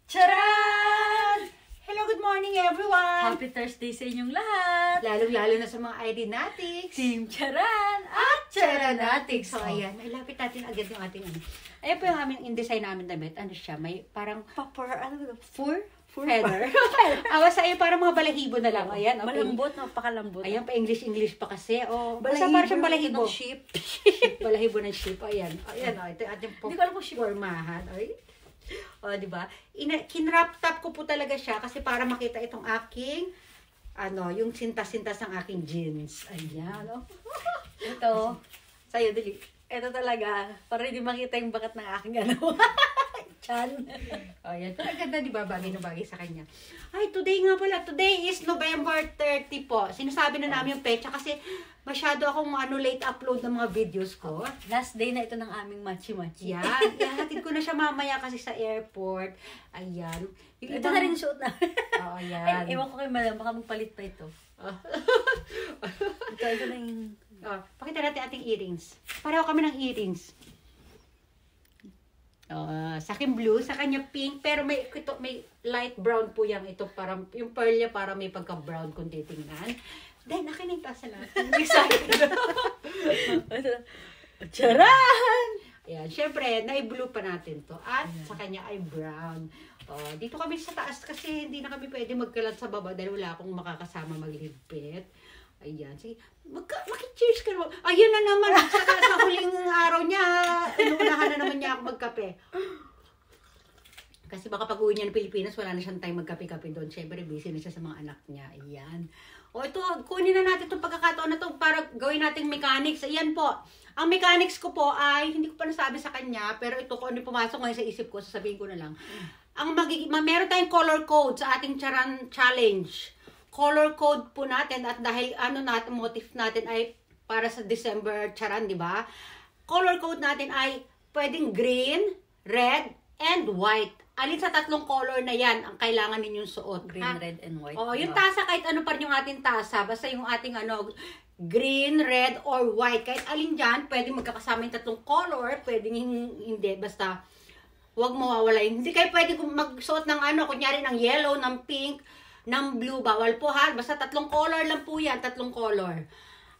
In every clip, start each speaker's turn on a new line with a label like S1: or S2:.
S1: Charan! Hello, good morning everyone!
S2: Happy Thursday sa inyong lahat!
S1: Lalong-lalo na sa mga ID-natics!
S2: Team Charan at
S1: Charanatics! So, ayan, ilapit natin agad yung ating ano. Ayan po yung aming in-design namin damit. Ano siya? May parang fur feather. Awa sa iyo, parang mga balahibo na lang. Ayan, okay.
S2: Malambot, napakalambot.
S1: Ayan, pa-English pa kasi. Oh, basta
S2: Balahibo,
S1: parang siyang balahibo.
S2: ng sheep.
S1: Balahibo ng sheep. Ayan. Ayan, oh, ito yung ating
S2: Hindi ko alam kung sheep.
S1: formahan. Ay. O, di ba? Kinwrap top ko po talaga siya kasi para makita itong aking yung sintas-sintas ng aking jeans. Ayan, oh.
S2: Ito, sa'yo, dili. Ito talaga, para hindi makita yung bakat ng aking chan.
S1: O, yan. Pero ganda, di ba? Bagay na bagay sa kanya. Ay, today nga pala. Today is November 30 po. Sinasabi na namin yung pecha kasi masyado akong late upload ng mga videos ko.
S2: Last day na ito ng aming machi-machi.
S1: Yan. Ihahatid ko na siya mamaya kasi sa airport. Ayan.
S2: Ito na rin suot na.
S1: Oo, yan.
S2: Ay, ewan ko kay madam, baka magpalit pa ito. Ito na yung...
S1: Pakita natin ating earrings. Pareho kami ng earrings. Sa akin blue, sa kanya pink, pero may light brown po yan. Ito parang, yung pearl niya parang may pagka-brown kung titingnan. Then, akin yung tasa natin. Excited.
S2: Charan!
S1: Ayan, syempre, na-blue pa natin to. At sa kanya ay brown. Dito kami sa taas kasi hindi na kami pwede magkalat sa baba dahil wala akong makakasama magligpit. Ayan, sige. Maki-cheers ka naman. Ayun na naman. Sa huling araw niya, inuunahan na naman niya ako magkape. Kasi baka pag-uwi niya ng Pilipinas, wala na siyang time magkape-kape doon. Siyempre, busy na siya sa mga anak niya. Ayan. Ito, kunin na natin itong pagkakataon na ito para gawin nating mechanics. Ayan po. Ang mechanics ko po ay, hindi ko pa nasabi sa kanya, pero ito ko, ano pumasok ngayon sa isip ko, sasabihin ko na lang. Meron tayong color code sa ating Charan Challenge. Color code po natin at dahil motif natin ay para sa December Charan, di ba? Color code natin ay pwedeng green, red, and white. Alin sa tatlong color na yan ang kailangan ninyong suot?
S2: Green, red, and white.
S1: Yung tasa, kahit ano pa rin yung ating tasa, basta yung ating green, red, or white. Kahit alin dyan, pwedeng magkakasama yung tatlong color, pwedeng hindi, basta huwag mawawala. Hindi kayo pwedeng magsuot ng kunyari ng yellow, ng pink, ng blue, bawal po ha. Basta tatlong color lang po yan, tatlong color.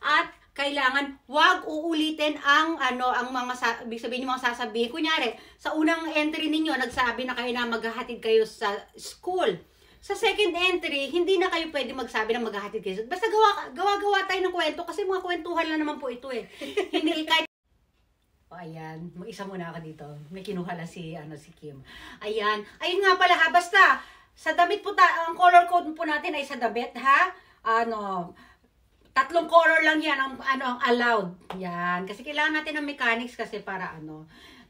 S1: At kailangan wag uulitin ang mga ibig sabihin yung mga sasabihin. Kunyari, sa unang entry ninyo, nagsabi na kayo na maghahatid kayo sa school. Sa second entry, hindi na kayo pwede magsabi na maghahatid kayo. Basta gawa tayo ng kwento kasi mga kwentuhan lang naman po ito eh. Hindi kahit ayan, mag-isa muna ako dito. May kinuha lang si Kim. Ayan. Ayun nga pala ha, basta sa damit po, ang color code po natin ay sa damit, ha? Tatlong color lang yan ang allowed. Yan. Kasi kailangan natin ng mechanics kasi para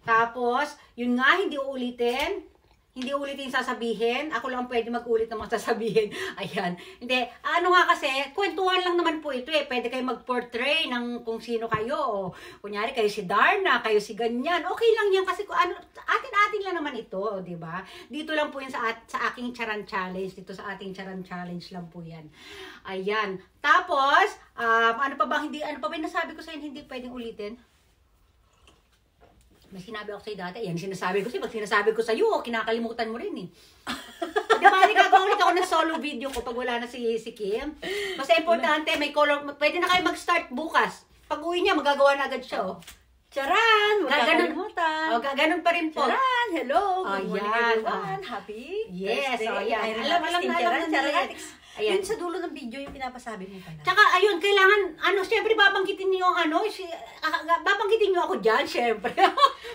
S1: Tapos, yun nga, hindi uulitin yung sasabihin. Ako lang pwede mag-ulit ng mga sasabihin. Ayan. Hindi. Nga kasi, kwentuhan lang naman po ito eh. Pwede kayo mag-portray ng kung sino kayo. O, kunyari, kayo si Darna, kayo si ganyan. Okay lang yan kasi atin-atin lang naman ito, di ba? Dito lang po yan sa aking Charan Challenge. Dito sa ating Charan Challenge lang po yan. Ayan. Tapos, ano pa ba nasabi ko sa'yo hindi pwedeng ulitin? May sinabi ako sa'yo dati. Yan, sinasabi ko sa'yo. Pag sinasabi ko sa'yo, kinakalimutan mo rin eh. Di ba, gagawin ulit ako ng solo video ko pag wala na si Kim. Basta importante, may color. Pwede na kayo mag-start bukas. Pag uwi niya, magagawa na agad siya.
S2: Charan! Huwag kakalimutan.
S1: Ganun pa rin po.
S2: Charan! Hello! Good morning everyone!
S1: Happy
S2: Yes!
S1: Thursday!
S2: Alam na Charan.
S1: Ayan.
S2: Yun sa dulo ng video yung pinapasabi mo pala.
S1: Tsaka, ayun, kailangan, syempre, babanggitin niyo babanggitin niyo ako dyan, syempre.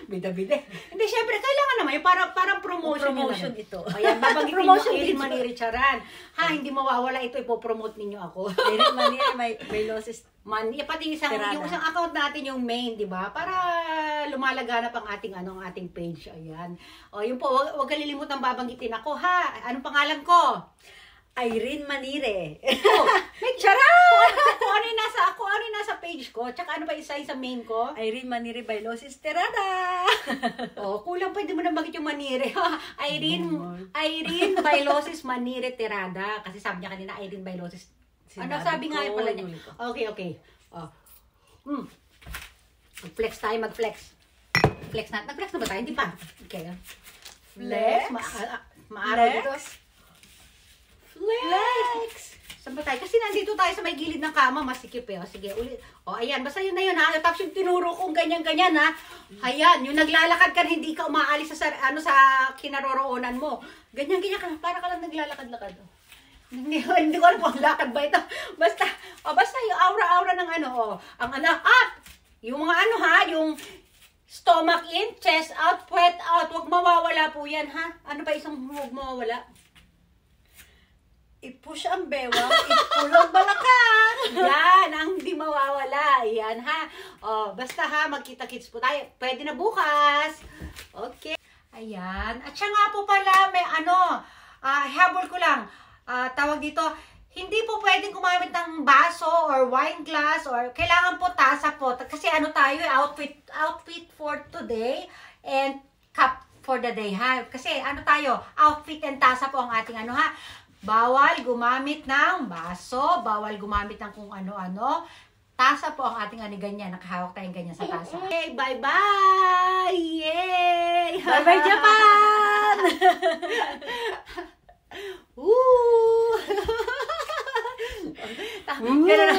S1: Bida-bida. Hindi, syempre, kailangan naman, yung parang promotion
S2: ito.
S1: Ayan, babanggitin niyo, Irene Maniri Charan. Hindi mawawala ito, ipopromote ninyo ako.
S2: Irene Maniri, may losses.
S1: Pati yung isang account natin, yung main, di ba? Para lumalaganap ang ating page. Ayan. Yun po, wag kalilimutan babanggitin ako, ha? Anong pangalan ko?
S2: Irene Manire.
S1: May Charan! Kung ano yung nasa page ko, tsaka ano pa isa sa main ko?
S2: Irene Manire by Losis Terada.
S1: Kulang pwede mo na bakit yung Manire. Irene by Losis Manire Terada. Kasi sabi niya kanina, Irene by Losis. Sabi nga pala niya? Okay. Mag-flex tayo, mag-flex. Flex na. Nag-flex na ba tayo? Hindi pa. Okay.
S2: Flex?
S1: Maaraw
S2: Flex?
S1: dito. Flex! Saan ba tayo? Kasi nandito tayo sa may gilid ng kama, masikip eh. O, sige, ulit. O, ayan, basta yun na yun ha. Tapos yung tinuro kong ganyan-ganyan ha. Ayan, yung naglalakad ka, hindi ka umaalis sa kinaroroonan mo. Ganyan-ganyan ka, para ka lang naglalakad-lakad. O. Hindi ko alam kung ang lakad ba ito. Basta yung aura-aura ng ang yung mga yung stomach in, chest out, puwet out, huwag mawawala po yan, ha? Ano pa isang huwag mawawala?
S2: I-push ang bewang, ipulog balakang.
S1: Yan, ang hindi mawawala. Yan, ha? O, basta ha, magkita-kits po tayo. Pwede na bukas. Okay. Ayan. At siya nga po pala, may habol ko lang. Tawag dito, hindi po pwedeng gumamit ng baso or wine glass or kailangan po tasa po. Kasi tayo, outfit for today and cup for the day, ha? Kasi tayo, outfit and tasa po ang ating ha? Bawal gumamit ng baso, bawal gumamit ng kung ano-ano. Tasa po ang ating ganyan, nakahawak tayong ganyan sa tasa. Okay, bye-bye! Yay!
S2: Bye-bye, Japan!
S1: Woo! Ganun.